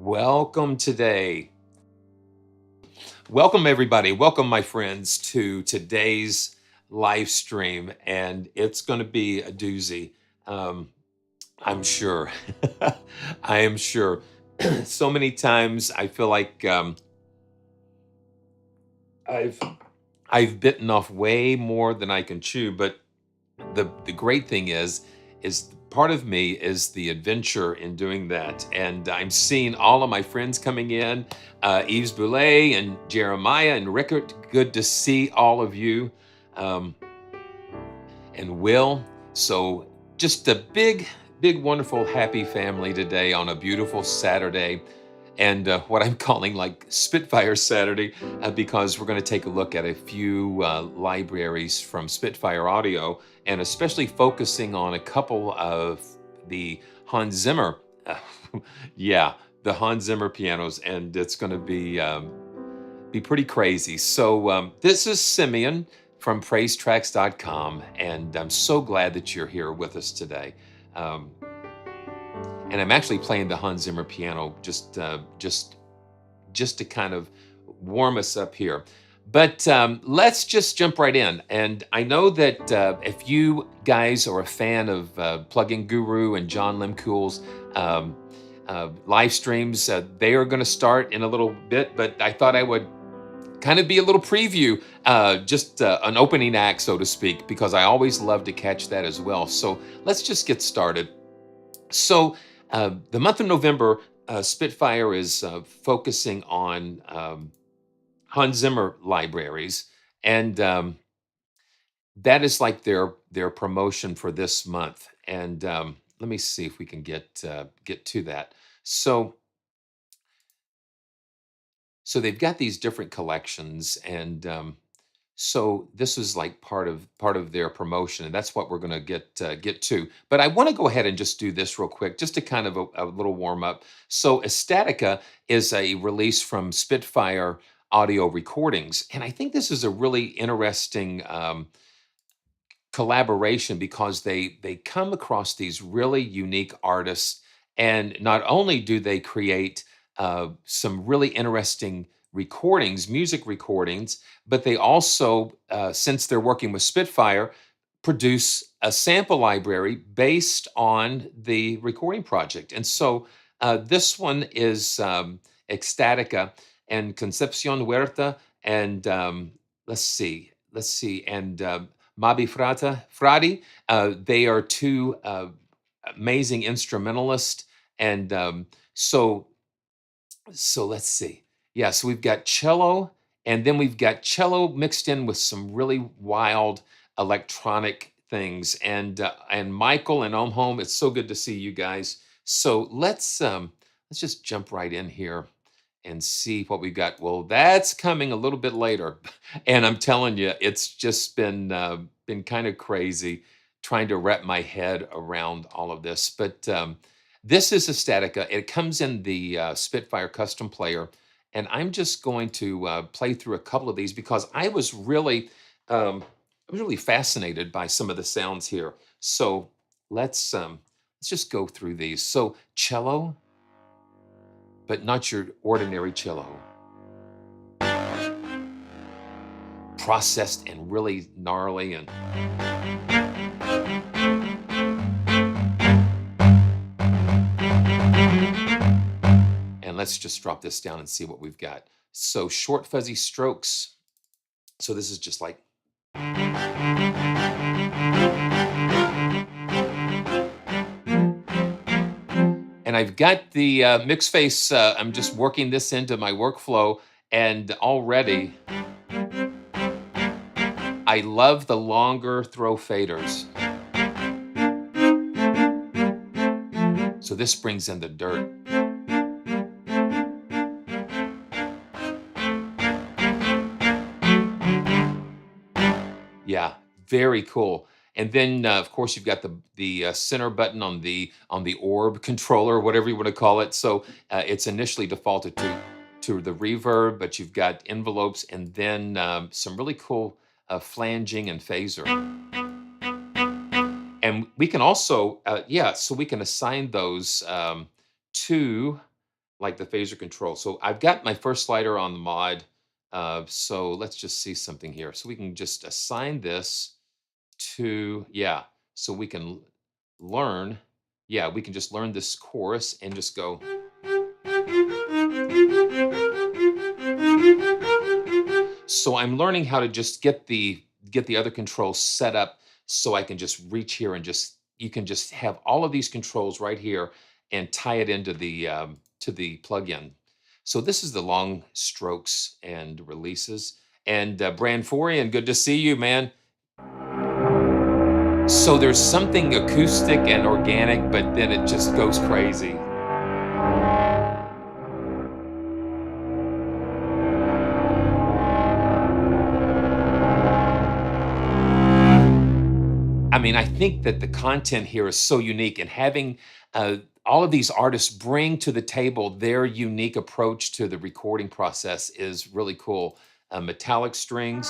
Welcome today. Welcome, everybody. Welcome, my friends, to today's live stream. And it's going to be a doozy. Um, I'm sure. I am sure. So many times I feel like I've I've bitten off way more than I can chew, but the great thing is part of me is the adventure in doing that, and I'm seeing all of my friends coming in, Yves Boulay and Jeremiah and Rickard. Good to see all of you, um, and Will. So just a big, wonderful, happy family today on a beautiful Saturday. And what I'm calling like Spitfire Saturday, because we're going to take a look at a few libraries from Spitfire Audio, and especially focusing on a couple of the Hans Zimmer, uh, yeah, the Hans Zimmer pianos, and it's going to be pretty crazy. So this is Simeon from PraiseTracks.com, and I'm so glad that you're here with us today. Um, and I'm actually playing the Hans Zimmer piano just to kind of warm us up here. But let's just jump right in. And I know that if you guys are a fan of Plugin Guru and John Limcool's um, live streams, they are going to start in a little bit. But I thought I would kind of be a little preview, just an opening act, so to speak, because I always love to catch that as well. So let's just get started. So the month of November, Spitfire is focusing on Hans Zimmer libraries, and that is like their promotion for this month. And let me see if we can get to that. So they've got these different collections, and so this is like part of their promotion, and that's what we're going to get to. But I want to go ahead and just do this real quick, just to kind of a little warm up. So Estatica is a release from Spitfire Audio Recordings, and I think this is a really interesting collaboration because they come across these really unique artists, and not only do they create some really interesting recordings, music recordings, but they also, since they're working with Spitfire, produce a sample library based on the recording project. And so this one is Ecstatica and Concepcion Huerta, and let's see, and Mabi Fradi. They are two amazing instrumentalists, and so let's see. Yeah, so we've got cello, and then we've got cello mixed in with some really wild electronic things. And Michael and Om Home, it's so good to see you guys. So let's just jump right in here and see what we've got. Well, that's coming a little bit later, and I'm telling you, it's just been kind of crazy trying to wrap my head around all of this. But this is a Statica. It comes in the Spitfire Custom Player, and I'm just going to play through a couple of these because I was really fascinated by some of the sounds here. So let's just go through these. So cello, but not your ordinary cello. Processed and really gnarly, and let's just drop this down and see what we've got. So short fuzzy strokes. So this is just like, and I've got the mix face. I'm just working this into my workflow, and already I love the longer throw faders. So this brings in the dirt. Yeah, very cool. And then, of course, you've got the center button on the orb controller, whatever you want to call it. So it's initially defaulted to the reverb, but you've got envelopes, and then some really cool flanging and phaser. And we can also, yeah, so we can assign those to like the phaser control. So I've got my first slider on the mod. So let's just see something here. So we can just assign this to, yeah, so we can learn. Yeah, we can just learn this chorus and just go. So I'm learning how to just get the other controls set up so I can just reach here and just you can just have all of these controls right here and tie it into the to the plugin. So this is the long strokes and releases. And Branforian, good to see you, man. So there's something acoustic and organic, but then it just goes crazy. I mean, I think that the content here is so unique, and having all of these artists bring to the table their unique approach to the recording process is really cool. Metallic strings,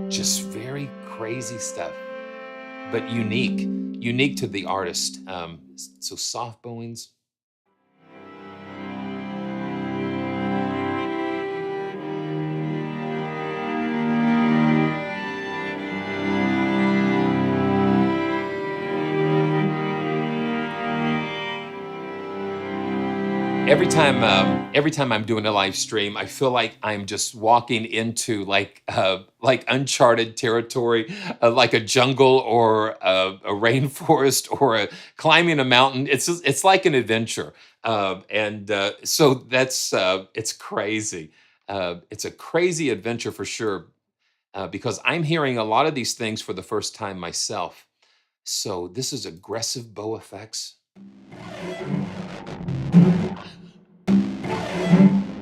just very crazy stuff, but unique to the artist. So soft bowings. Every time I'm doing a live stream, I feel like I'm just walking into like uncharted territory, like a jungle or a rainforest or climbing a mountain. It's like an adventure, and so that's it's crazy. It's a crazy adventure for sure, because I'm hearing a lot of these things for the first time myself. So this is aggressive bow effects.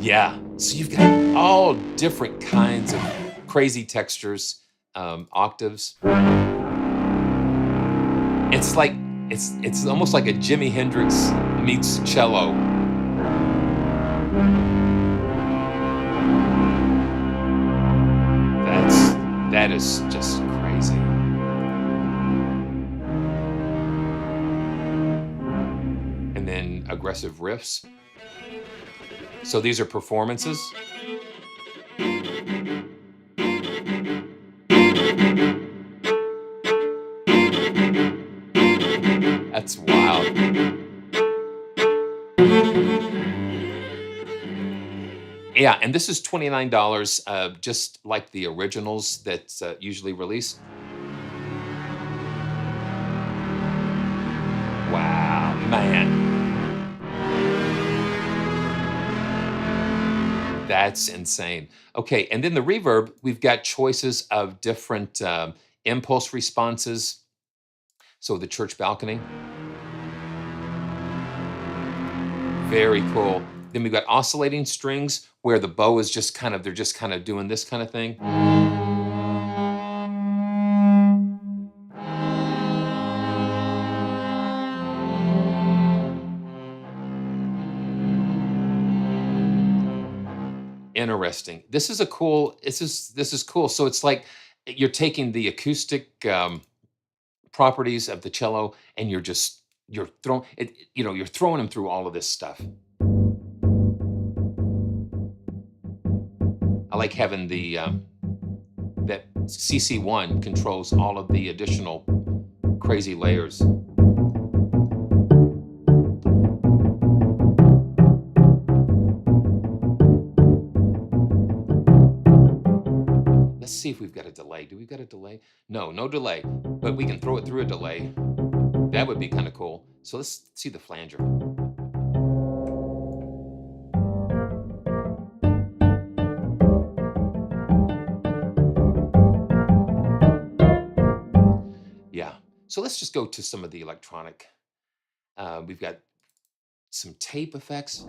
Yeah. So you've got all different kinds of crazy textures, octaves. It's like it's almost like a Jimi Hendrix meets cello. That is just crazy. And then aggressive riffs. So these are performances. That's wild. Yeah, and this is $29, just like the originals that's usually released. Wow, man. That's insane. Okay, and then the reverb, we've got choices of different impulse responses. So the church balcony, very cool. Then we've got oscillating strings where the bow is just kind of, they're just kind of doing this kind of thing. Interesting. This is cool. So it's like you're taking the acoustic properties of the cello and you're throwing it, you're throwing them through all of this stuff. I like having the that CC1 controls all of the additional crazy layers. Let's see if we've got a delay. Do we got a delay? No, no delay, but we can throw it through a delay. That would be kind of cool. So let's see the flanger. Yeah. So let's just go to some of the electronic. We've got some tape effects.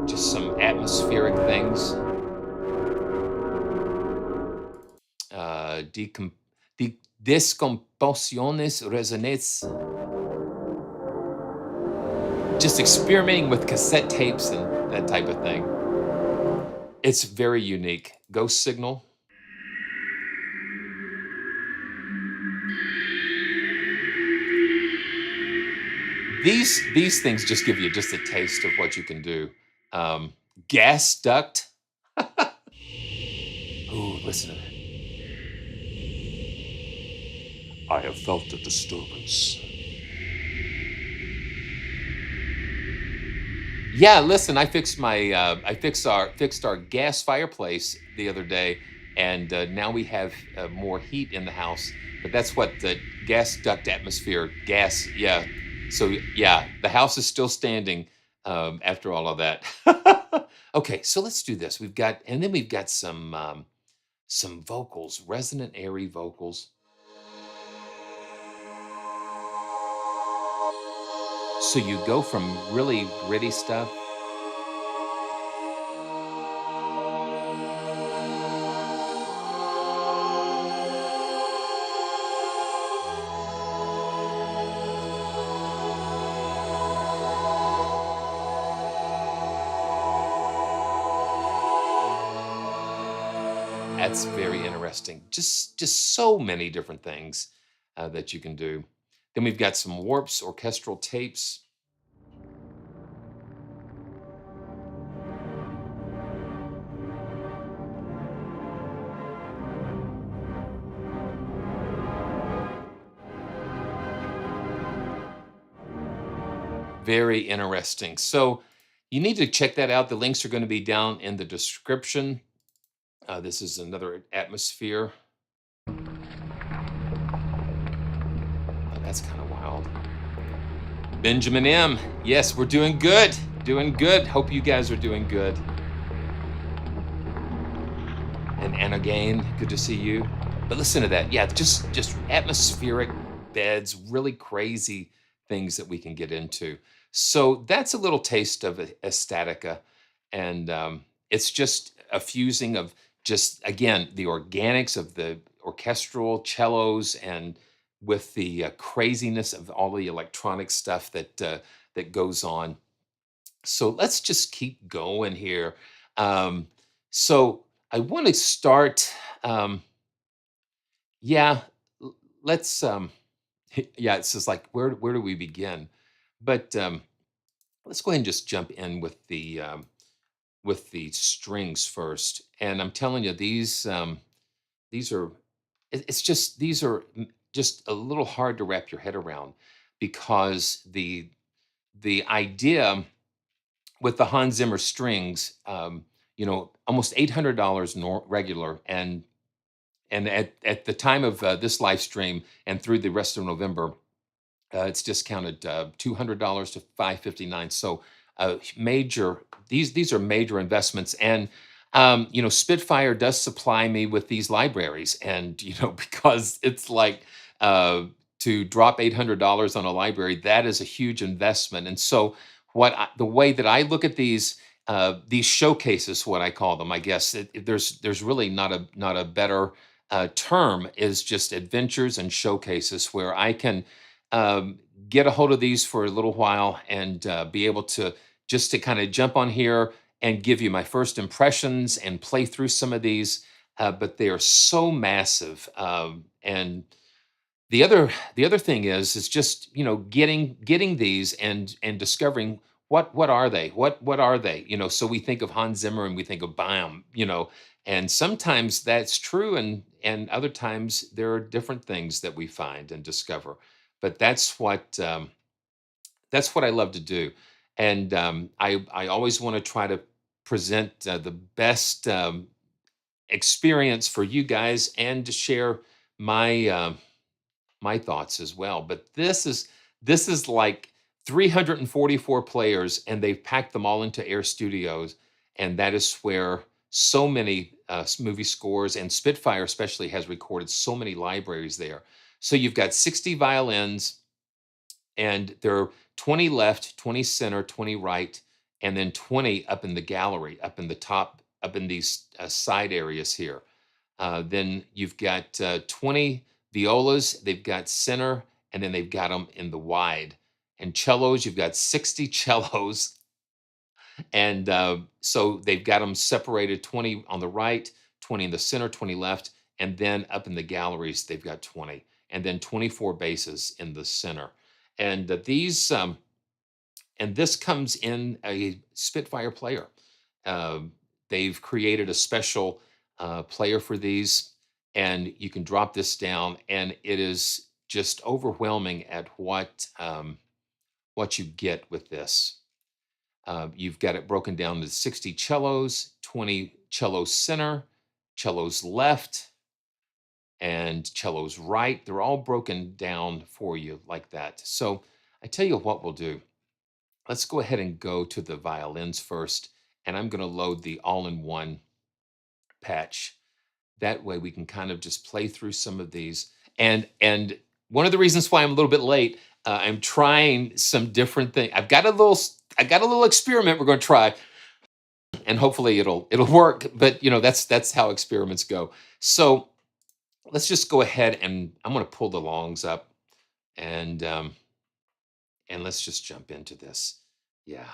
Just some atmospheric things. Descomposiciones resonates. Just experimenting with cassette tapes and that type of thing. It's very unique. Ghost signal. These things just give you just a taste of what you can do. Um, Gas duct. Ooh, listen to that. I have felt a disturbance. Yeah, listen, I fixed our gas fireplace the other day, and now we have more heat in the house. But that's what the gas duct atmosphere gas. Yeah, so yeah, the house is still standing after all of that. Okay, so let's do this. We've got some vocals, resonant, airy vocals. So you go from really gritty stuff. That's very interesting. Just so many different things that you can do. Then we've got some warps, orchestral tapes. Very interesting. So you need to check that out. The links are going to be down in the description. This is another atmosphere. Oh, that's kind of wild. Benjamin M. Yes, we're doing good. Doing good. Hope you guys are doing good. And again, good to see you. But listen to that. Yeah, just atmospheric beds, really crazy things that we can get into. So that's a little taste of Estatica, and it's just a fusing of just again the organics of the orchestral cellos and with the craziness of all the electronic stuff that goes on. So let's just keep going here. Um, so I want to start. Yeah, let's. Yeah, it's just like where do we begin? But let's go ahead and just jump in with the strings first. And I'm telling you, these are. It's just these are just a little hard to wrap your head around because the idea with the Hans Zimmer strings, almost $800 regular, and at the time of this live stream and through the rest of November, it's discounted $200 to 559. So major these are major investments, and Spitfire does supply me with these libraries, and because it's like to drop $800 on a library, that is a huge investment. And so the way that I look at these showcases, what I call them, I guess there's really not a better term, is just adventures and showcases where I can get a hold of these for a little while and be able to just to kind of jump on here and give you my first impressions and play through some of these. But they are so massive, and the other thing is just getting these and discovering what are they, what are they, so we think of Hans Zimmer and we think of BAM, and sometimes that's true, and other times there are different things that we find and discover. But that's what I love to do, and I always want to try to present the best experience for you guys and to share my my thoughts as well. But this is like 344 players, and they've packed them all into Air Studios, and that is where so many movie scores and Spitfire especially has recorded so many libraries there. So you've got 60 violins, and there are 20 left, 20 center, 20 right, and then 20 up in the gallery, up in the top, up in these side areas here. Then you've got 20 violas, they've got center, and then they've got them in the wide. And cellos, you've got 60 cellos, and so they've got them separated, 20 on the right, 20 in the center, 20 left, and then up in the galleries, they've got 20, and then 24 basses in the center. And these. And this comes in a Spitfire player. Um, they've created a special player for these, and you can drop this down, and it is just overwhelming at what you get with this. You've got it broken down to 60 cellos, 20 cellos center, cellos left, and cellos right. They're all broken down for you like that. So I tell you what we'll do. Let's go ahead and go to the violins first, and I'm going to load the all-in-one patch. That way we can kind of just play through some of these. And one of the reasons why I'm a little bit late, I'm trying some different things. I got a little experiment we're going to try, and hopefully it'll work. But that's how experiments go. So let's just go ahead, and I'm going to pull the longs up, and let's just jump into this. Yeah.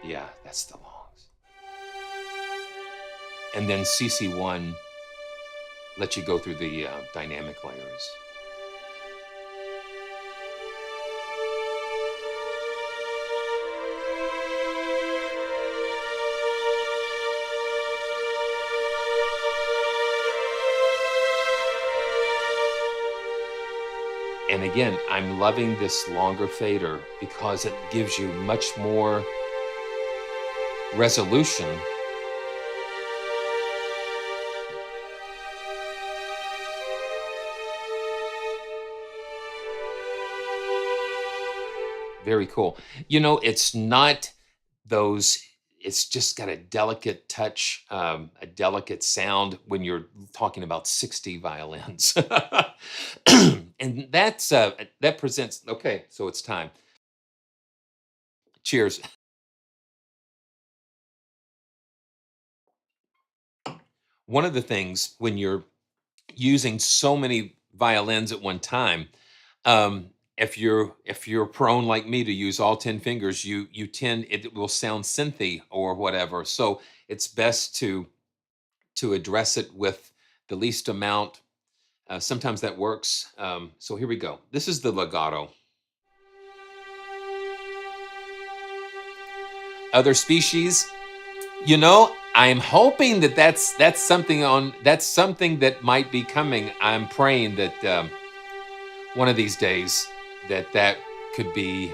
Yeah, that's the longs. And then CC1 lets you go through the dynamic layers. And again, I'm loving this longer fader because it gives you much more resolution. Very cool. It's not those, it's just got a delicate touch, a delicate sound when you're talking about 60 violins. And that presents, okay, so it's time. Cheers. One of the things when you're using so many violins at one time, if you're prone like me to use all 10 fingers, you tend, it will sound synthy or whatever. So it's best to address it with the least amount. Sometimes that works. So here we go. This is the legato. Other species, I'm hoping that's something that might be coming. I'm praying that one of these days that could be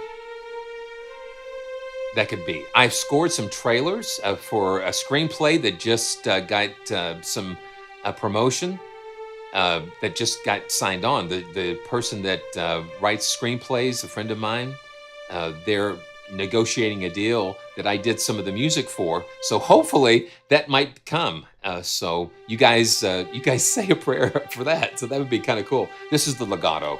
I've scored some trailers for a screenplay that just got some promotion, that just got signed on. The person that writes screenplays, a friend of mine, they're negotiating a deal that I did some of the music for. So hopefully that might come. So you guys say a prayer for that. So that would be kind of cool. This is the legato.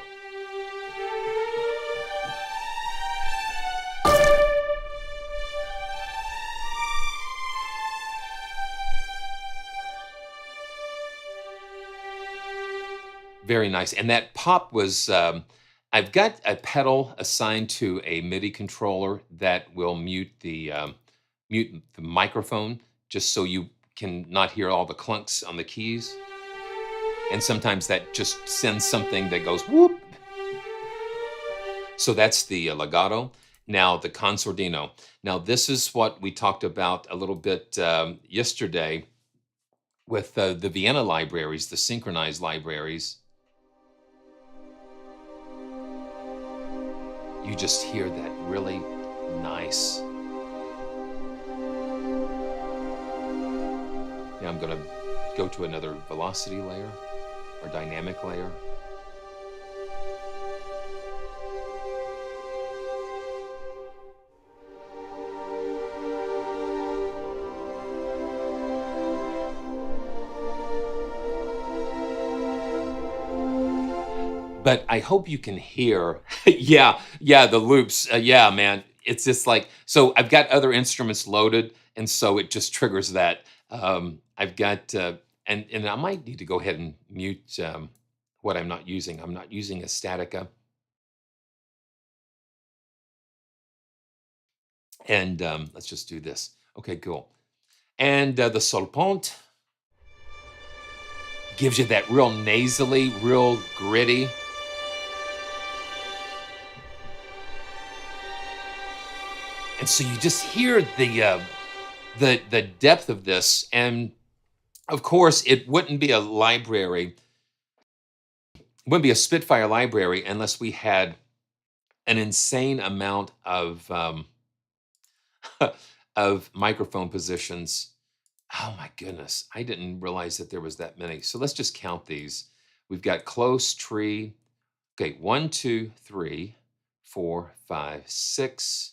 Very nice. And that pop was, I've got a pedal assigned to a MIDI controller that will mute the microphone, just so you can not hear all the clunks on the keys. And sometimes that just sends something that goes whoop. So that's the legato. Now the consordino. Now this is what we talked about a little bit yesterday with the Vienna libraries, the synchronized libraries. You just hear that really nice. Now I'm going to go to another velocity layer or dynamic layer. But I hope you can hear. Yeah, yeah, the loops. Yeah, man. It's just like, so I've got other instruments loaded, and so it just triggers that. I've got, and I might need to go ahead and mute what I'm not using. I'm not using a Statica, and let's just do this. Okay, cool. And the solpont gives you that real nasally, real gritty. And so you just hear the depth of this. And of course, it wouldn't be a library, wouldn't be a Spitfire library unless we had an insane amount of microphone positions. Oh my goodness, I didn't realize that there was that many. So let's just count these. We've got close, tree. Okay, 1, 2, 3, 4, 5, 6,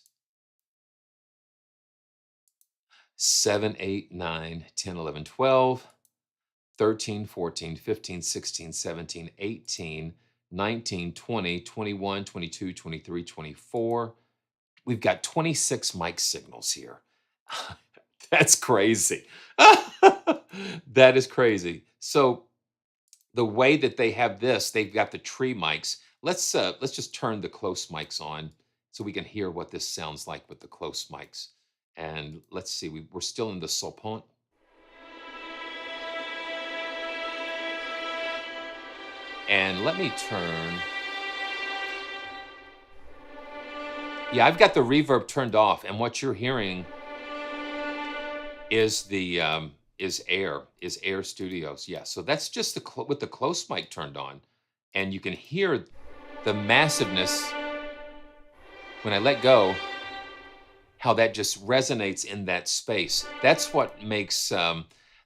7, 8, 9, 10, 11, 12, 13, 14, 15, 16, 17, 18, 19, 20, 21, 22, 23, 24. We've got 26 mic signals here. That's crazy. That is crazy. So the way that they have this, they've got the tree mics. Let's just turn the close mics on so we can hear what this sounds like with the close mics. And let's see, we're still in the solpont. And let me turn. Yeah, I've got the reverb turned off, and what you're hearing is the Air Studios. Yeah, so that's just with the close mic turned on, and you can hear the massiveness when I let go. How that just resonates in that space. That's what makes.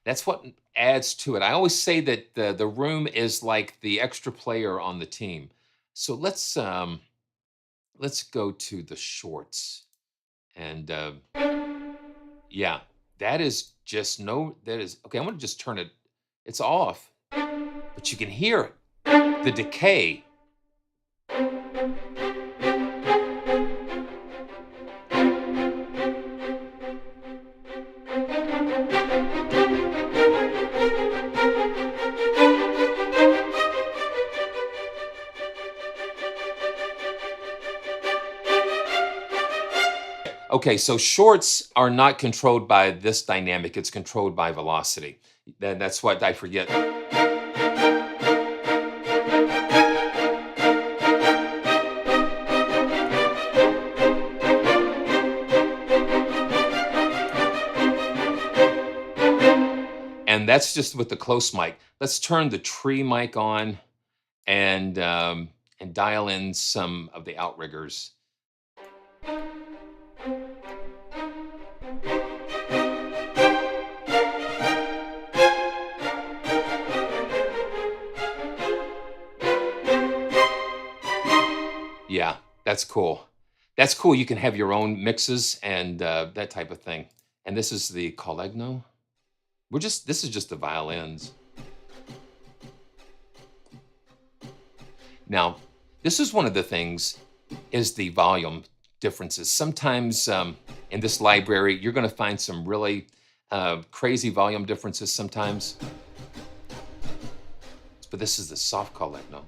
That's what adds to it. I always say that the room is like the extra player on the team. So let's go to the shorts, and yeah, that is just no. That is okay. I'm gonna just turn it. It's off, but you can hear it. The decay. Okay, so shorts are not controlled by this dynamic. It's controlled by velocity. That's what I forget. And that's just with the close mic. Let's turn the tree mic on and dial in some of the outriggers. Yeah, that's cool. That's cool. You can have your own mixes and that type of thing. And this is the Collegno. This is just the violins. Now, this is one of the things is the volume differences. Sometimes in this library, you're going to find some really crazy volume differences sometimes. But this is the soft Collegno.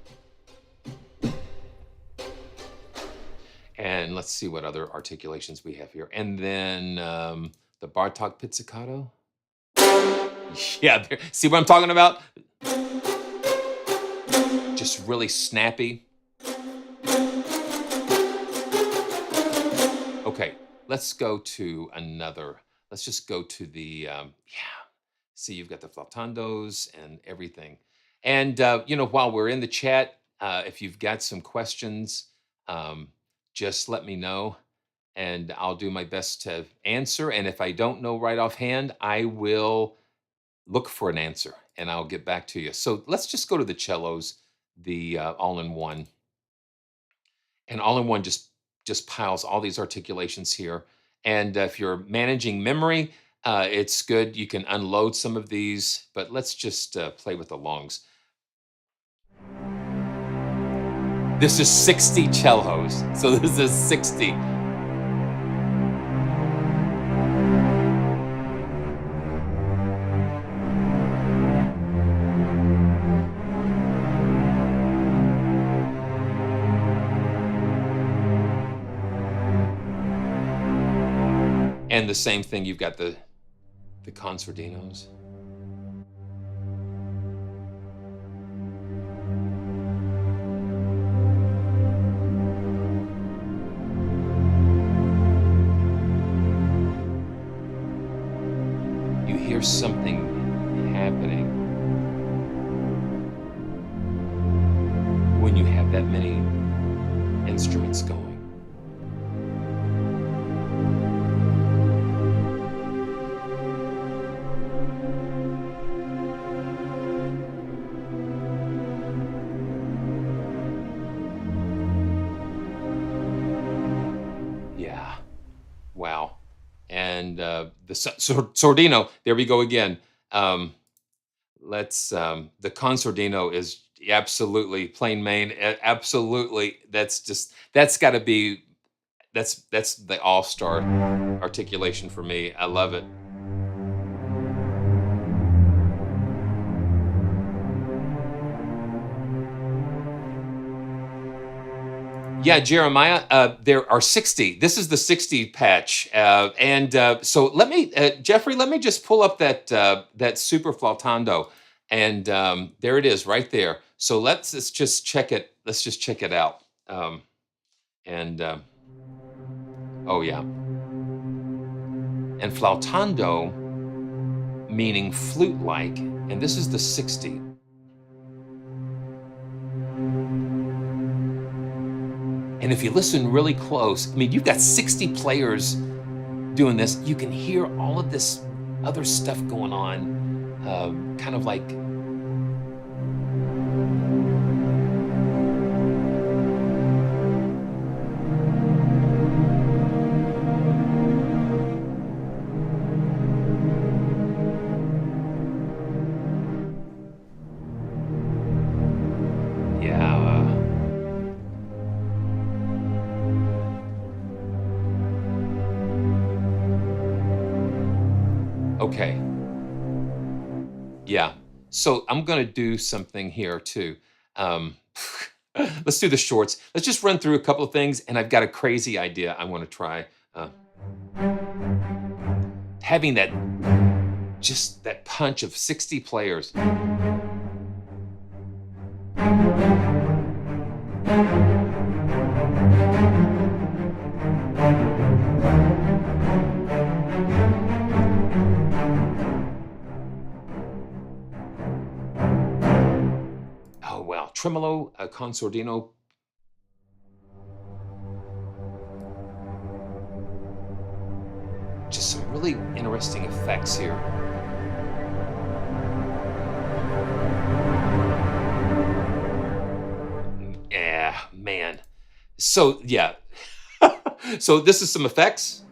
And let's see what other articulations we have here. And then the Bartok Pizzicato. Yeah, see what I'm talking about? Just really snappy. Okay, let's go to another. Let's just go to the, yeah. See, you've got the flautandos and everything. And, while we're in the chat, if you've got some questions, just let me know and I'll do my best to answer. And if I don't know right offhand, I will look for an answer and I'll get back to you. So let's just go to the cellos, the all-in-one. And all-in-one just piles all these articulations here. And if you're managing memory, it's good. You can unload some of these, but let's just play with the longs. This is 60 cellos. So this is 60. And the same thing, you've got the concertinos. You hear something happening when you have that many instruments going. Yeah. Wow. And the sordino, there we go again. The concertino is absolutely plain Main. Absolutely. That's got to be, that's the all-star articulation for me. I love it. Yeah, Jeremiah, there are 60. This is the 60 patch. So Jeffrey, let me just pull up that super flautando. And there it is right there. So let's just check it. Let's just check it out. And oh, yeah. And flautando, meaning flute-like. And this is the 60. And if you listen really close, I mean, you've got 60 players doing this. You can hear all of this other stuff going on, kind of like. Okay. Yeah. So I'm going to do something here too. Um, let's do the shorts. Let's just run through a couple of things, and I've got a crazy idea I want to try. Having just that punch of 60 players. Oh, wow. Tremolo, concertino. Just some really interesting effects here. Yeah, man. So, yeah. So this is some effects.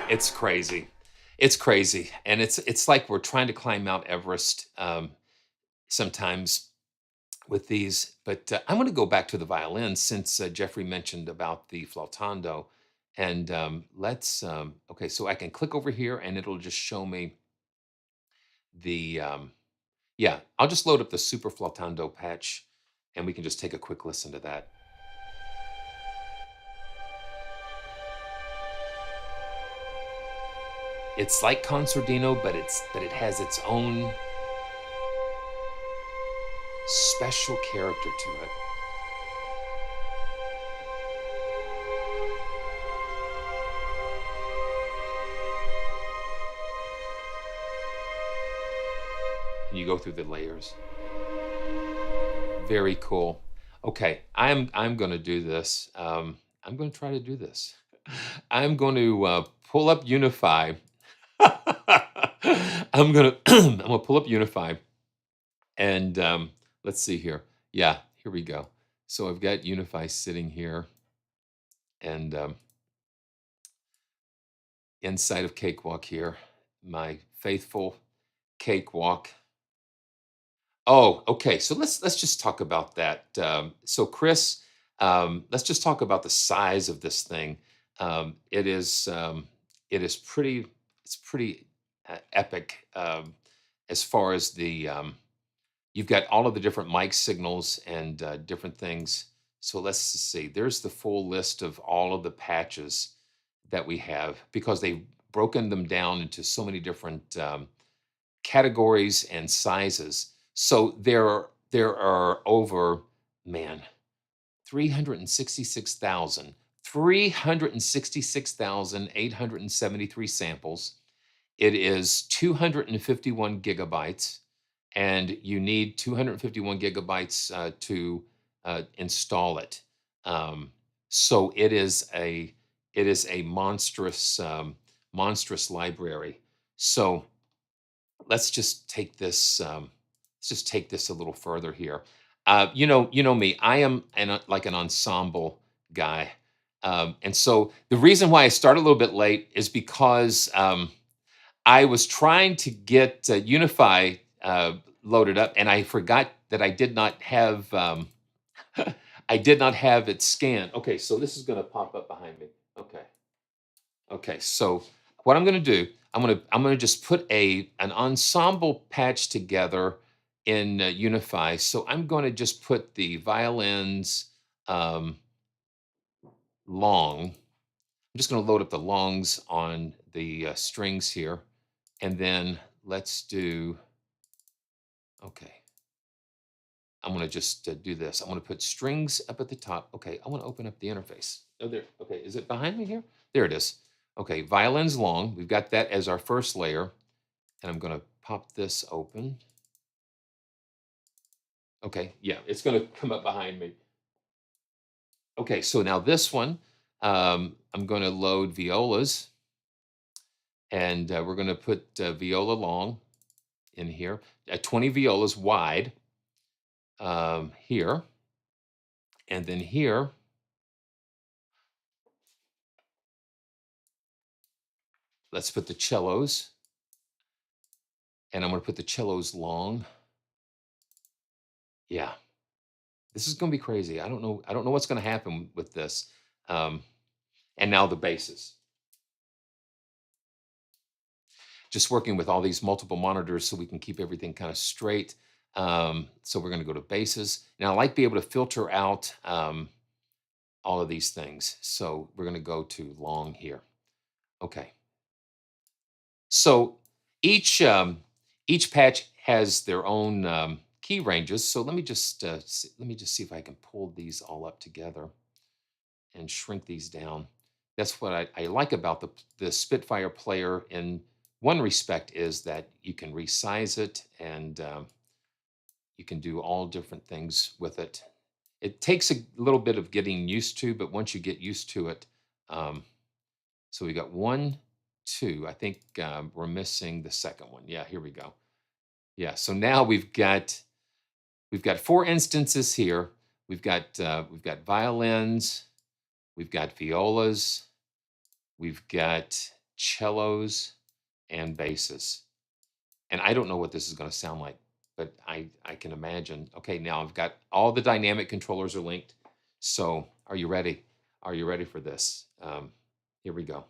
It's crazy. It's crazy, and it's like we're trying to climb Mount Everest sometimes with these. But I'm going to go back to the violin since Jeffrey mentioned about the flautando, and okay. So I can click over here, and it'll just show me the yeah. I'll just load up the super flautando patch, and we can just take a quick listen to that. It's like concertino, but it has its own special character to it. And you go through the layers. Very cool. Okay, I'm going to do this. I'm going to try to do this. I'm going to pull up UNIFY. I'm gonna I'm gonna pull up UNIFY, and let's see here. Yeah, here we go. So I've got UNIFY sitting here, and inside of Cakewalk here, my faithful Cakewalk. Oh, okay. So let's just talk about that. So Chris, let's just talk about the size of this thing. It is pretty. It's pretty epic as far as the you've got all of the different mic signals and different things. So let's see. There's the full list of all of the patches that we have because they've broken them down into so many different categories and sizes. So there are over, man, 366,873 samples. It is 251 gigabytes, and you need 251 gigabytes to install it. So it is a monstrous monstrous library. So let's just take this. Let's just take this a little further here. You know me. I am like an ensemble guy, and so the reason why I started a little bit late is because I was trying to get UNIFY loaded up, and I forgot that I did not have I did not have it scanned. Okay, so this is going to pop up behind me. Okay. Okay, so what I'm going to do, I'm going to just put an ensemble patch together in UNIFY. So I'm going to just put the violins um, long. I'm just going to load up the longs on the strings here, and then let's do. Okay, I'm going to just do this. I'm going to put strings up at the top. Okay, I want to open up the interface. Oh, there. Okay, is it behind me here? There it is. Okay, violins long. We've got that as our first layer. And I'm going to pop this open. Okay, yeah, it's going to come up behind me. Okay, so now this one, I'm going to load violas. And we're going to put viola long in here. 20 violas wide here. And then here, let's put the cellos. And I'm going to put the cellos long. Yeah, this is going to be crazy. I don't know what's going to happen with this. And now the basses. Just working with all these multiple monitors so we can keep everything kind of straight. So we're going to go to basses. Now I like to be able to filter out all of these things. So we're going to go to long here. Okay. So each patch has their own key ranges. So let me just see if I can pull these all up together and shrink these down. That's what I like about the Spitfire player in one respect is that you can resize it and you can do all different things with it. It takes a little bit of getting used to, but once you get used to it, so we got 1, 2. I think we're missing the second one. Yeah, here we go. Yeah, so now we've got 4 instances here. We've got violins, we've got violas, we've got cellos and basses. And I don't know what this is going to sound like, but I can imagine. Okay, now I've got all the dynamic controllers are linked. So are you ready? Are you ready for this? Here we go.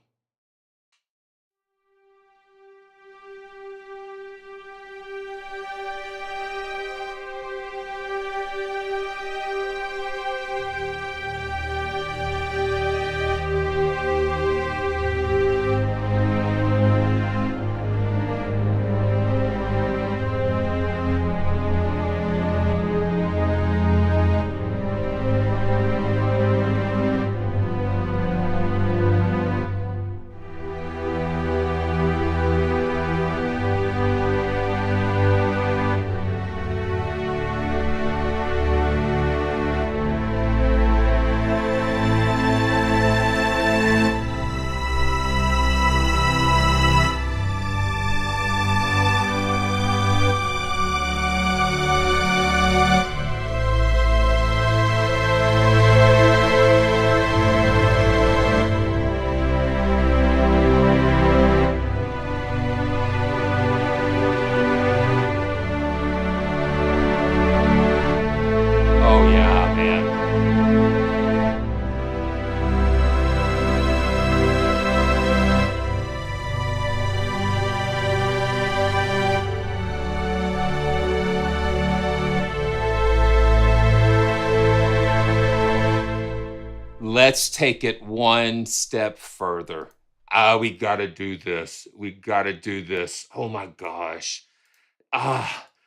let's take it one step further. Ah, we got to do this. We got to do this. Oh my gosh.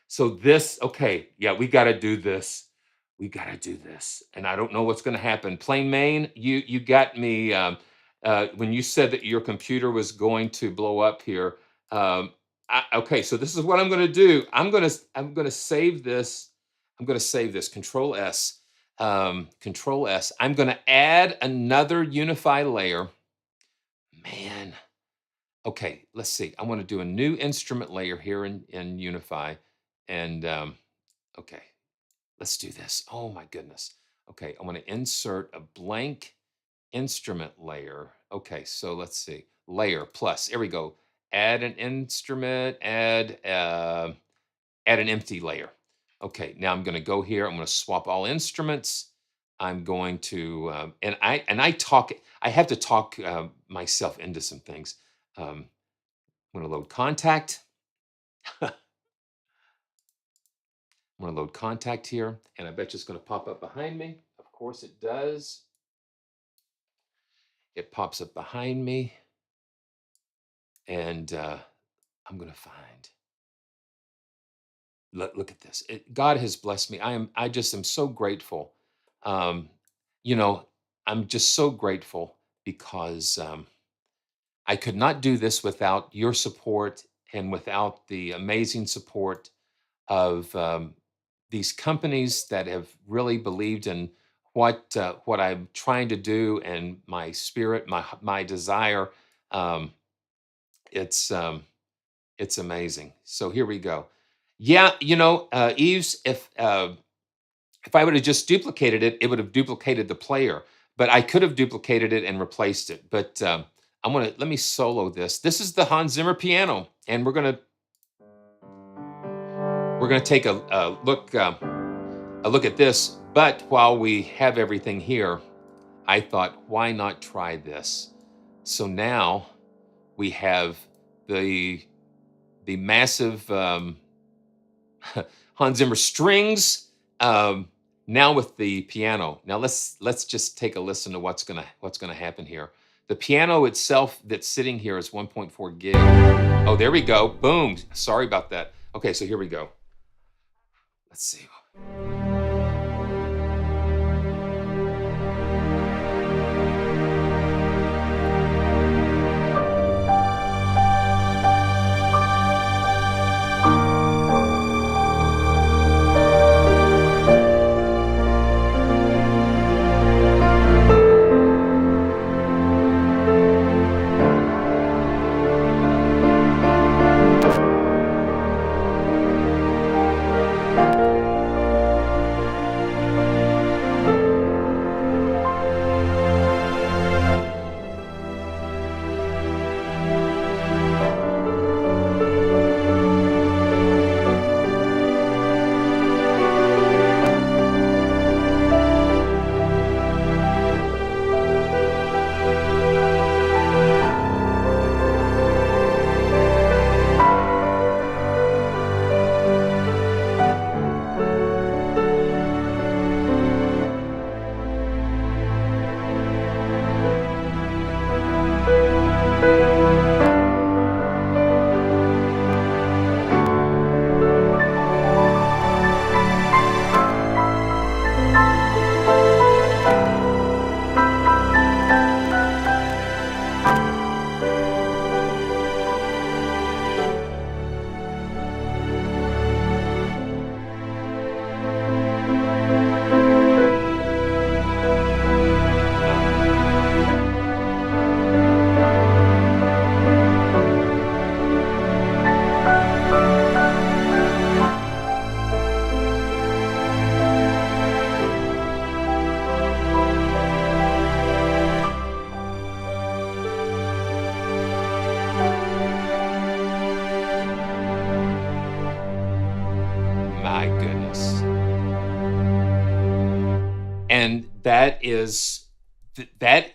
So this, okay, yeah, we got to do this. We got to do this. And I don't know what's going to happen. Plain Main, you got me. When you said that your computer was going to blow up here. Okay, so this is what I'm going to do. I'm going to save this. I'm going to save this. Control S. Control S. I'm going to add another Unify layer. Man. Okay, let's see. I want to do a new instrument layer here in Unify. And okay, let's do this. Oh my goodness. Okay, I want to insert a blank instrument layer. Okay, so let's see. Layer plus. Here we go. Add an instrument, add an empty layer. Okay, now I'm going to go here. I'm going to swap all instruments. I'm going to I have to talk myself into some things. I'm going to load contact. I'm going to load contact here, and I bet you it's going to pop up behind me. Of course it does. It pops up behind me, and I'm going to find. Look at this. God has blessed me. I just am so grateful. Um, you know, I'm just so grateful because I could not do this without your support and without the amazing support of these companies that have really believed in what I'm trying to do and my spirit, my desire. Um, it's it's amazing. So here we go. Yeah, Eves, if I would have just duplicated it, it would have duplicated the player. But I could have duplicated it and replaced it. But let me solo this. This is the Hans Zimmer piano, and we're gonna take a look. A look at this. But while we have everything here, I thought, why not try this? So now we have the massive Hans Zimmer strings. Now with the piano. Now let's just take a listen to what's gonna happen here. The piano itself that's sitting here is 1.4 gig. Oh, there we go. Boom. Sorry about that. Okay, so here we go. Let's see. My goodness. And that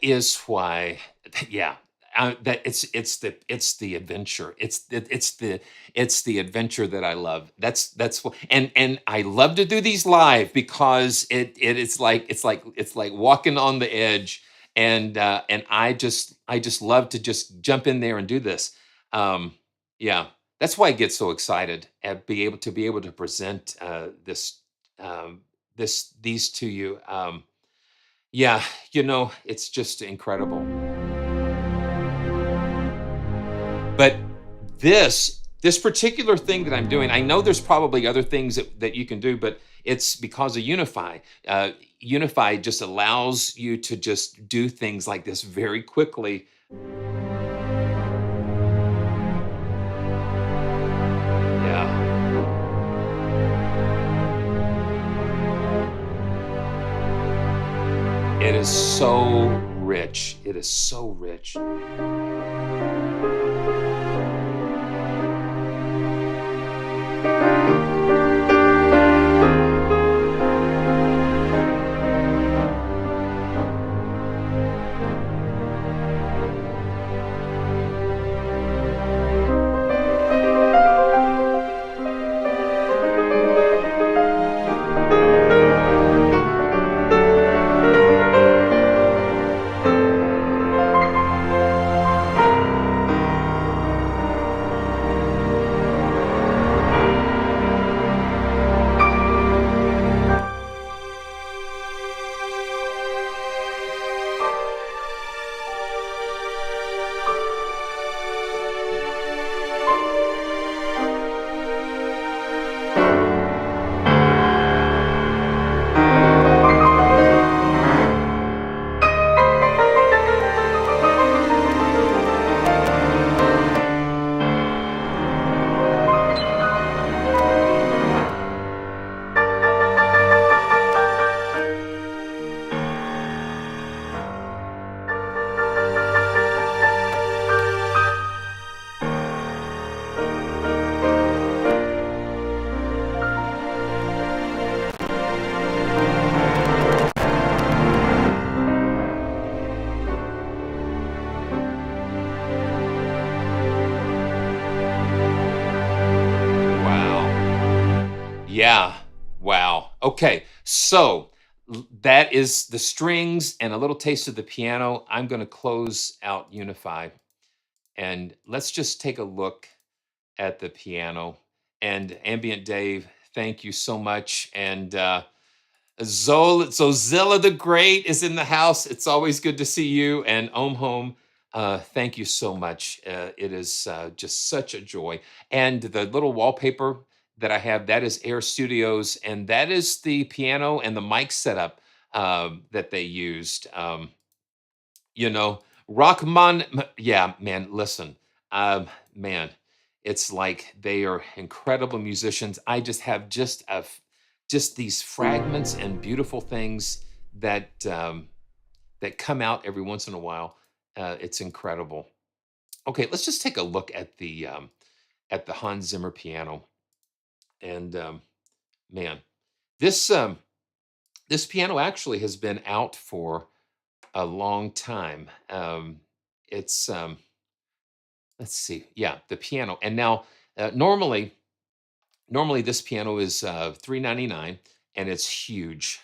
is why, yeah, that it's the adventure. It's the adventure that I love. That's what, and I love to do these live because it's like walking on the edge. and I just love to just jump in there and do this. Um, yeah, that's why I get so excited at be able to present um, these to you. Yeah, it's just incredible. But this particular thing that I'm doing, I know there's probably other things that you can do, but it's because of Unify. Unify just allows you to just do things like this very quickly. Yeah, it is so rich. It is so rich. Wow. Yeah. Wow. Okay. So that is the strings and a little taste of the piano. I'm going to close out Unify, and let's just take a look at the piano. And Ambient Dave, thank you so much. And Zozilla the Great is in the house. It's always good to see you. And Om Home, thank you so much. It is just such a joy. And the little wallpaper that I have, that is Air Studios, and that is the piano and the mic setup that they used. You know, yeah, man, listen, man, it's like they are incredible musicians. I just have just these fragments and beautiful things that come out every once in a while. It's incredible. Okay, let's just take a look at the Hans Zimmer piano. And man, this this piano actually has been out for a long time. It's let's see, yeah, the piano. And now, normally this piano is 399, and it's huge.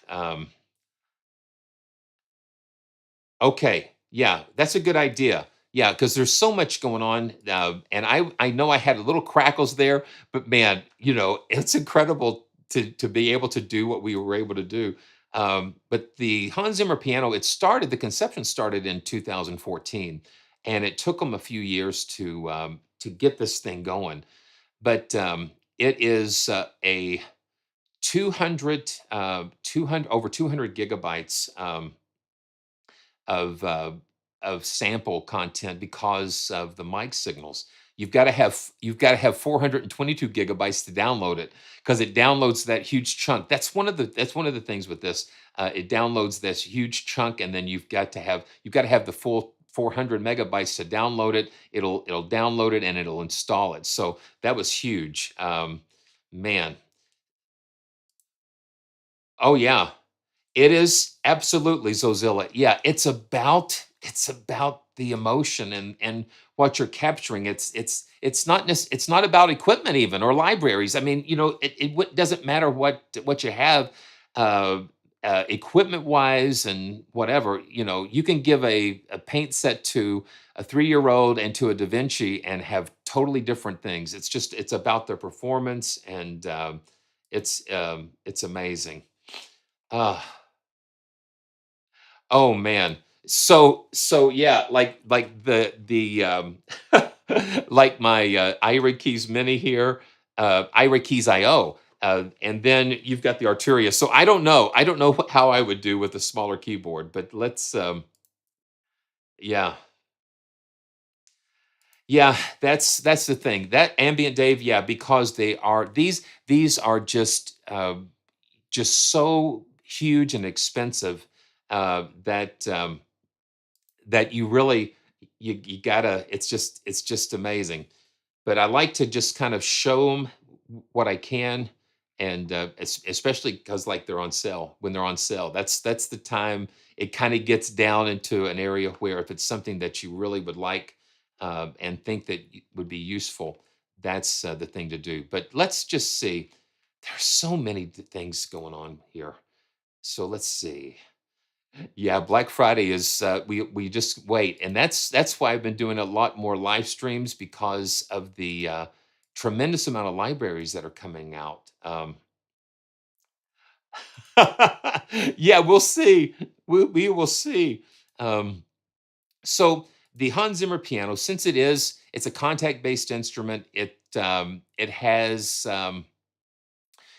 Okay, yeah, that's a good idea. Yeah, because there's so much going on, and I know I had little crackles there, but man, it's incredible to be able to do what we were able to do. But the Hans Zimmer piano, the conception started in 2014, and it took them a few years to get this thing going. But it is a 200 over 200 gigabytes. Of sample content because of the mic signals. You've got to have 422 gigabytes to download it, because it downloads that huge chunk. That's one of the things with this. It downloads this huge chunk, and then you've got to have the full 400 megabytes to download it. It'll download it, and it'll install it. So that was huge. Man, oh yeah. It is absolutely Zozilla. Yeah, it's about the emotion and what you're capturing. It's not about equipment even, or libraries. I mean, it doesn't matter what you have. Uh, equipment wise and whatever, you can give a paint set to a 3-year old and to a Da Vinci and have totally different things. It's about their performance, and it's amazing. uh, oh man. So yeah, like the like my Ira Keys Mini here, Ira Keys IO, and then you've got the Arturia. So I don't know how I would do with a smaller keyboard, but let's yeah. Yeah, that's the thing. That ambient Dave, yeah, because these are just so huge and expensive, that you really, you gotta, it's just amazing. But I like to just kind of show them what I can, and especially because, like, they're on sale. When they're on sale, that's the time it kind of gets down into an area where, if it's something that you really would like, and think that would be useful, that's the thing to do. But let's just see. There's so many things going on here. So let's see. Yeah, Black Friday is, we just wait, and that's why I've been doing a lot more live streams, because of the tremendous amount of libraries that are coming out. Yeah, we'll see. We will see. Um, so the Hans Zimmer piano, since it's a contact based instrument, it has,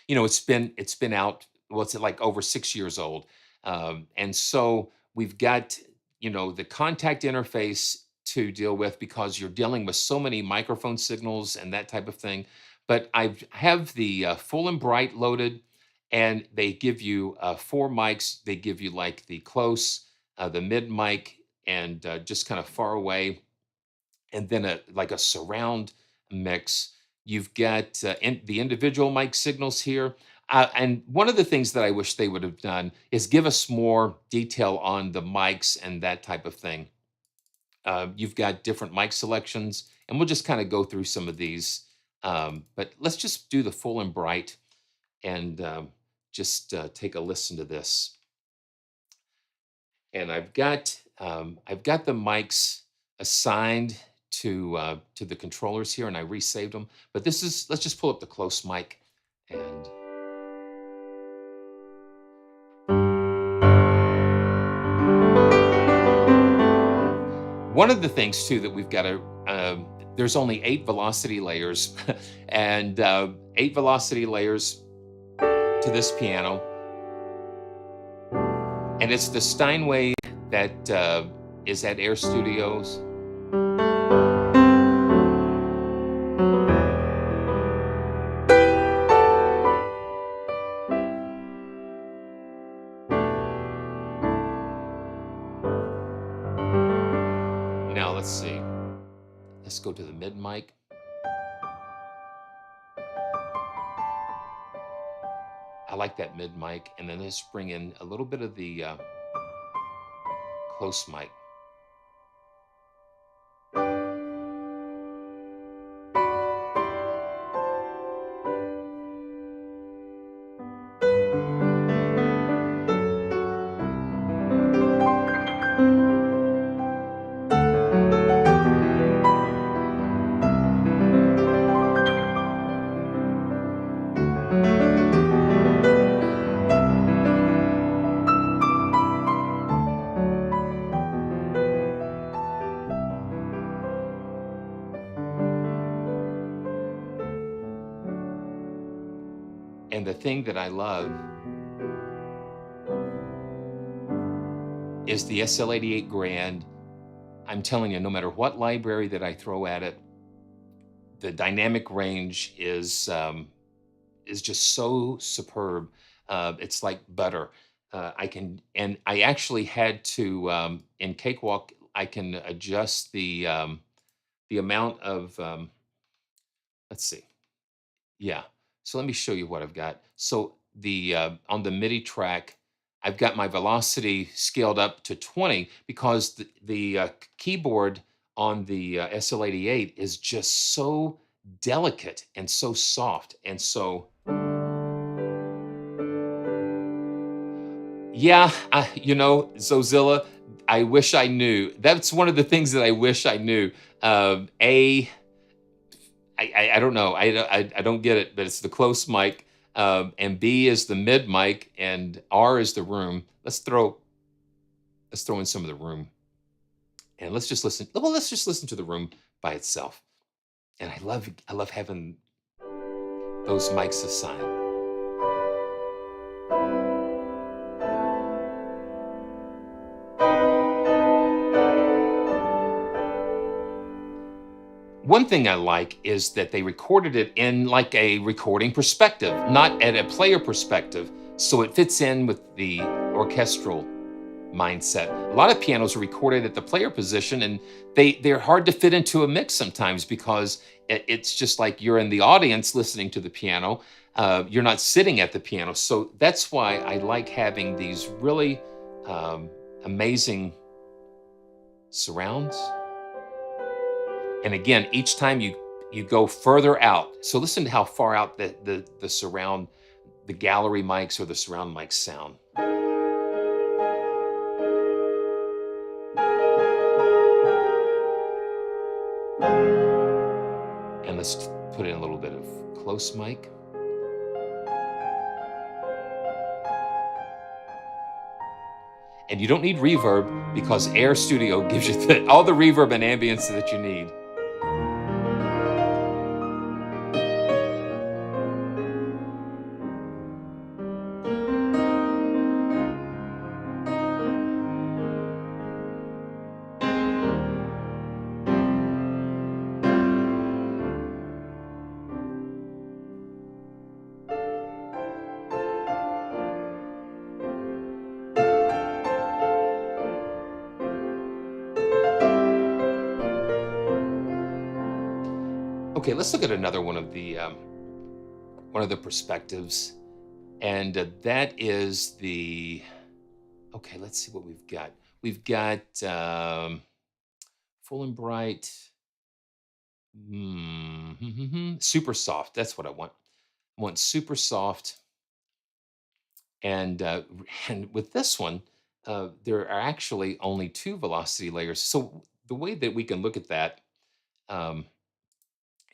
it's been out, what's it, like, over 6 years old. And so we've got, the contact interface to deal with, because you're dealing with so many microphone signals and that type of thing. But I have the full and bright loaded, and they give you 4 mics. They give you, like, the close, the mid mic, and just kind of far away, and then like a surround mix. You've got the individual mic signals here. And one of the things that I wish they would have done is give us more detail on the mics and that type of thing. You've got different mic selections, and we'll just kind of go through some of these. But let's just do the full and bright, and just take a listen to this. And I've got the mics assigned to the controllers here, and I resaved them. But let's just pull up the close mic, and one of the things too that we've got to, there's only 8 velocity layers, and 8 velocity layers to this piano, and it's the Steinway that is at Air Studios. Now let's see. Let's go to the mid mic. I like that mid mic, and then let's bring in a little bit of the close mic. And the thing that I love is the SL88 Grand. I'm telling you, no matter what library that I throw at it, the dynamic range is just so superb. It's like butter. And I actually had to, in Cakewalk, I can adjust the amount of, let's see. Yeah. So let me show you what I've got. So the on the MIDI track, I've got my velocity scaled up to 20, because the keyboard on the SL88 is just so delicate and so soft. And so Yeah, Zozilla, I wish I knew. That's one of the things that I wish I knew. A, I don't know. I don't get it, but it's the close mic. And B is the mid mic, and R is the room. Let's throw in some of the room, and let's just listen. Well, let's just listen to the room by itself. And I love having those mics assigned. One thing I like is that they recorded it in like a recording perspective, not at a player perspective, so it fits in with the orchestral mindset. A lot of pianos are recorded at the player position, and they're hard to fit into a mix sometimes because it's just like you're in the audience listening to the piano. You're not sitting at the piano, so that's why I like having these really amazing surrounds. And again, each time you go further out. So listen to how far out the surround, the gallery mics or the surround mics sound. And let's put in a little bit of close mic. And you don't need reverb because Air Studio gives you all the reverb and ambience that you need. Okay, let's look at another one of the perspectives, and that is the. Okay, let's see what we've got. We've got full and bright, super soft. That's what I want. I want super soft, and and with this one, there are actually only two velocity layers. So the way that we can look at that um,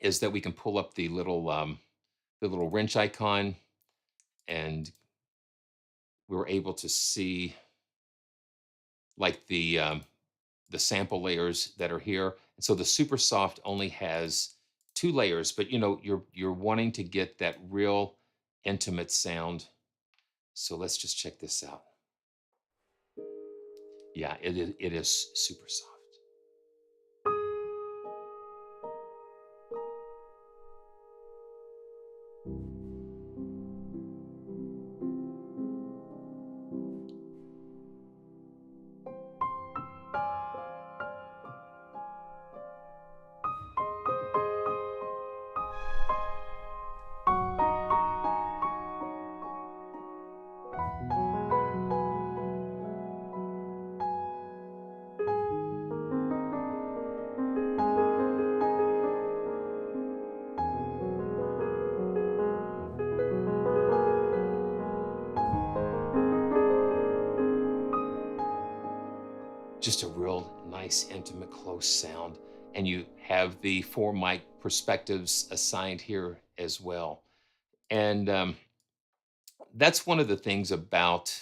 is that we can pull up the little wrench icon, and we're able to see like the sample layers that are here. And so the super soft only has two layers, but you're wanting to get that real intimate sound. So let's just check this out. Yeah, it is super soft. Just a real nice, intimate, close sound. And you have the four mic perspectives assigned here as well. And that's one of the things about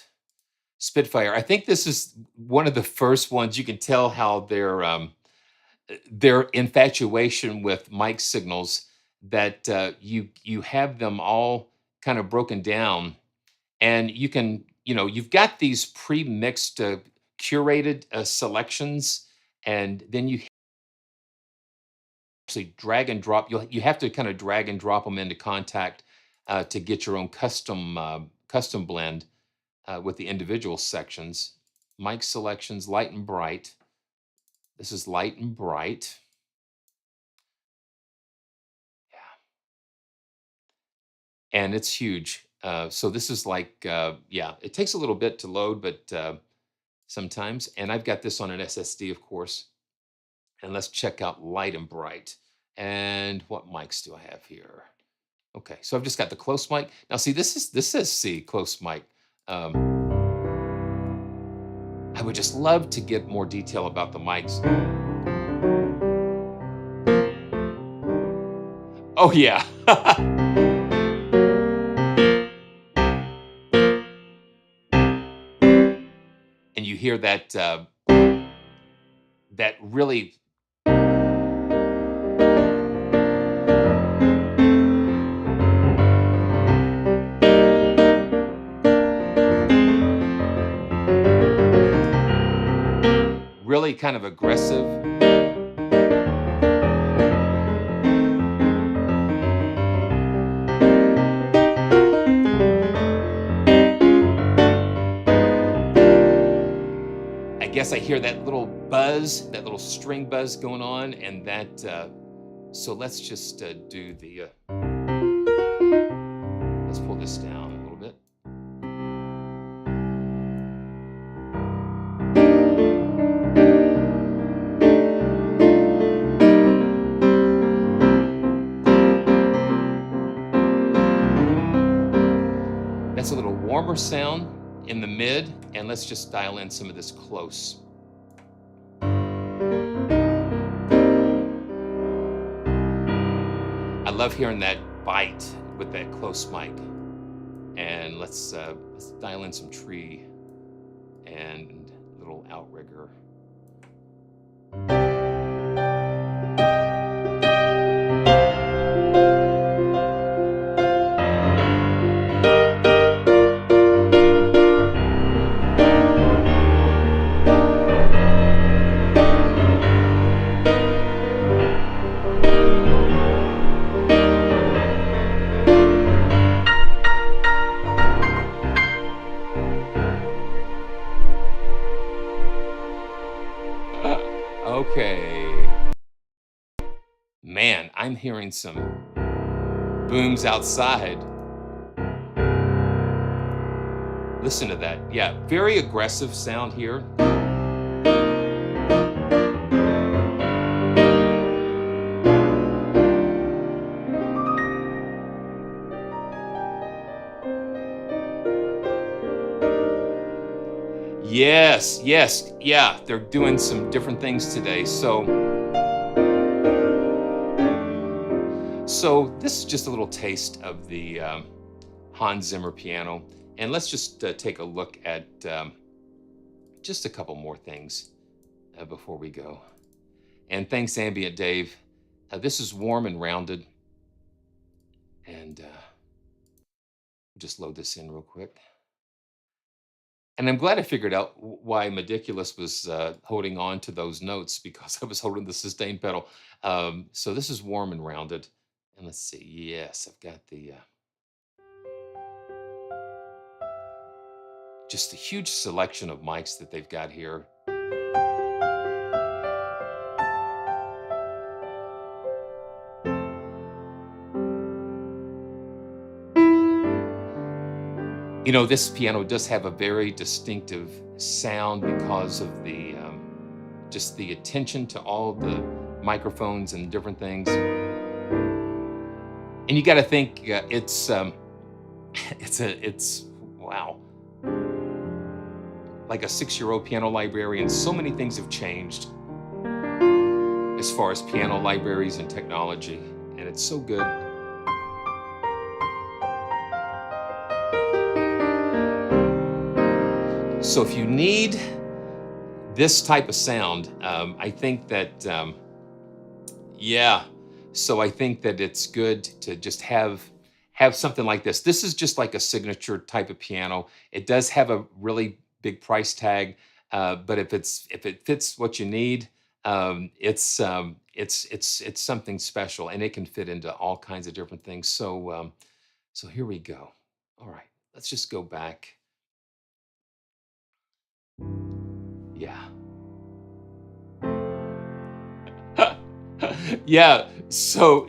Spitfire. I think this is one of the first ones you can tell how their infatuation with mic signals that you have them all kind of broken down, and you've got these pre-mixed curated selections, and then you actually drag and drop. You have to kind of drag and drop them into contact to get your own custom blend with the individual sections. Mic selections, light and bright. This is light and bright. And it's huge. So this is like, yeah, it takes a little bit to load, but sometimes. And I've got this on an SSD, of course. And let's check out light and bright. And what mics do I have here? Okay, so I've just got the close mic. Now, see, this says C, close mic. I would just love to get more detail about the mics. Oh yeah. And you hear that that really really kind of aggressive. I guess I hear that little buzz, that little string buzz going on, and that. So let's just do the. Let's pull this down a little bit. That's a little warmer sound in the mid, and let's just dial in some of this close. I love hearing that bite with that close mic. And let's dial in some tree and a little outrigger. Okay. Man, I'm hearing some booms outside. Listen to that. Yeah, very aggressive sound here. Yes, yes, yeah, they're doing some different things today. So this is just a little taste of the Hans Zimmer piano. And let's just take a look at just a couple more things before we go. And thanks, Ambient Dave. This is warm and rounded. And just load this in real quick. And I'm glad I figured out why Meticulous was holding on to those notes, because I was holding the sustain pedal. So this is warm and rounded. And let's see. Yes, I've got the just a huge selection of mics that they've got here. You know, this piano does have a very distinctive sound because of the just the attention to all the microphones and different things. And you got to think it's wow, like a 6-year-old piano library, and so many things have changed as far as piano libraries and technology, and it's so good. So if you need this type of sound, I think that, yeah, so I think that it's good to just have something like this. This is just like a signature type of piano. It does have a really big price tag, but if it fits what you need, it's something special, and it can fit into all kinds of different things. So so here we go. All right, let's just go back. Yeah. So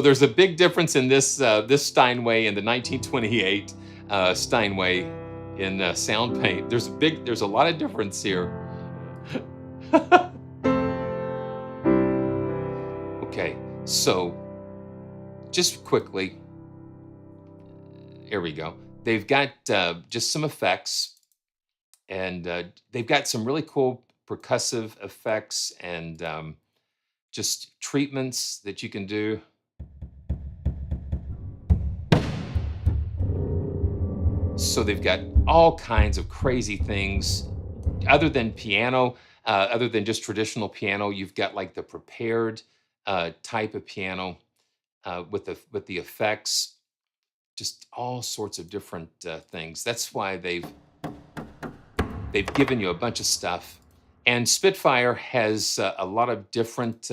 there's a big difference in this Steinway and the 1928 Steinway in sound paint. There's a lot of difference here. Okay, so just quickly, here we go. They've got just some effects. And they've got some really cool percussive effects and just treatments that you can do. So they've got all kinds of crazy things other than piano, other than just traditional piano. You've got like the prepared type of piano with the effects, just all sorts of different things. That's why they've given you a bunch of stuff. And Spitfire has a lot of different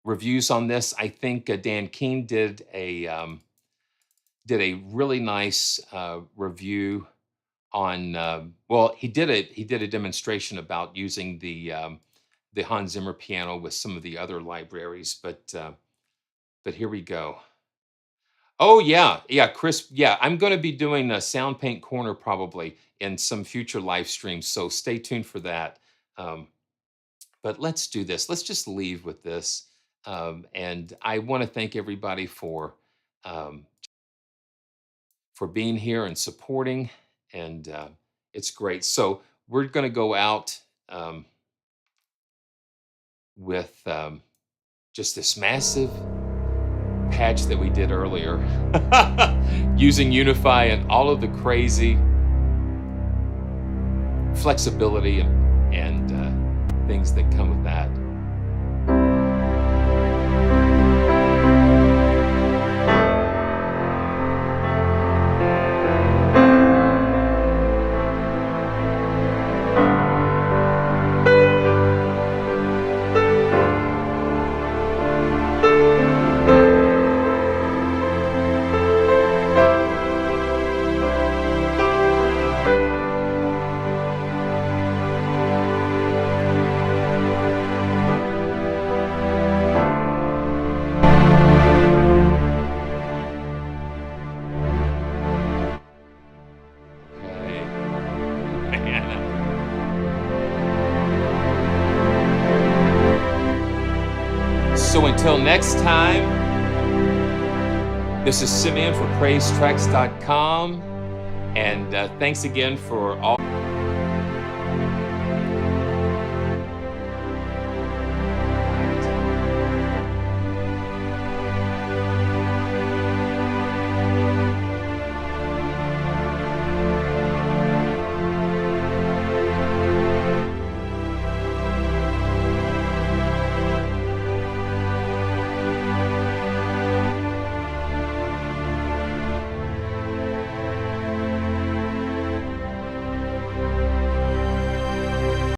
reviews on this. I think Dan Keene did a really nice review on. Well, he did a demonstration about using the Hans Zimmer piano with some of the other libraries. But here we go. Oh yeah, yeah, Chris. Yeah, I'm going to be doing a Sound Paint Corner probably in some future live streams. So stay tuned for that. Um, but let's do this. Let's just leave with this. And I want to thank everybody um, for being here and supporting. And it's great. So we're going to go out with just this massive patch that we did earlier using UNIFY and all of the crazy flexibility and things that come with that. So until next time, this is Simeon for PraiseTracks.com, and thanks again for all.